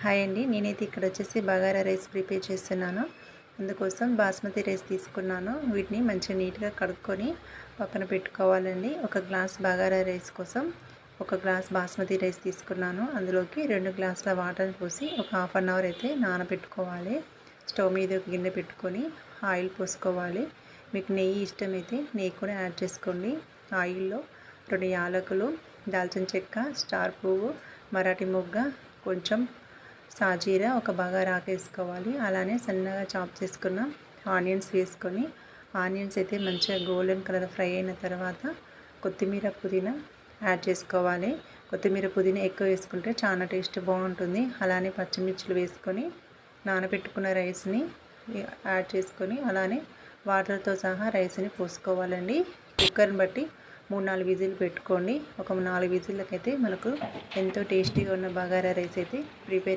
Hi అండి, నేనైతే ఇక్కడ వచ్చేసి బగారా రైస్ ప్రిపేర్ చేస్తున్నాను. అందుకోసం బాస్మతి రైస్ తీసుకున్నాను. వీటిని మంచిగా నీట్గా కడుక్కొని పక్కన పెట్టుకోవాలండి. ఒక గ్లాస్ బగారా రైస్ కోసం ఒక గ్లాస్ బాస్మతి రైస్ తీసుకున్నాను. అందులోకి 2 గ్లాసుల వాటర్ పోసి ఒక హాఫ్ అన్ అవర్ అయితే నానబెట్టుకోవాలి. స్టవ్ మీద ఒక గిన్నె పెట్టుకొని ఆయిల్ పోసుకోవాలి. మీకు నెయ్యి ఇష్టమైతే నెయ్యి కూడా యాడ్ చేసుకోండి. ఆయిల్లో 2 యాలకులు, దాల్చిన చెక్క, స్టార్ పువ్వు, మరాఠీ మొగ్గ, కొంచెం సాజీరా, ఒక బగారా ఆకు వేసుకోవాలి. అలానే సన్నగా చాప్ చేసుకున్న ఆనియన్స్ వేసుకొని ఆనియన్స్ అయితే మంచిగా గోల్డెన్ కలర్ ఫ్రై అయిన తర్వాత కొత్తిమీర, పుదీనా యాడ్ చేసుకోవాలి. కొత్తిమీర, పుదీనా ఎక్కువ వేసుకుంటే చాలా టేస్ట్ బాగుంటుంది. అలానే పచ్చిమిర్చిలు వేసుకొని నానబెట్టుకున్న రైస్ని యాడ్ చేసుకొని అలానే వాటర్తో సహా రైస్ని పోసుకోవాలండి. కుక్కర్ని బట్టి 3-4 విజిల్ పెట్టుకోండి. ఒక 4 విజిల్లకైతే మనకు ఎంతో టేస్టీగా ఉన్న బగారా రైస్ అయితే ప్రిపేర్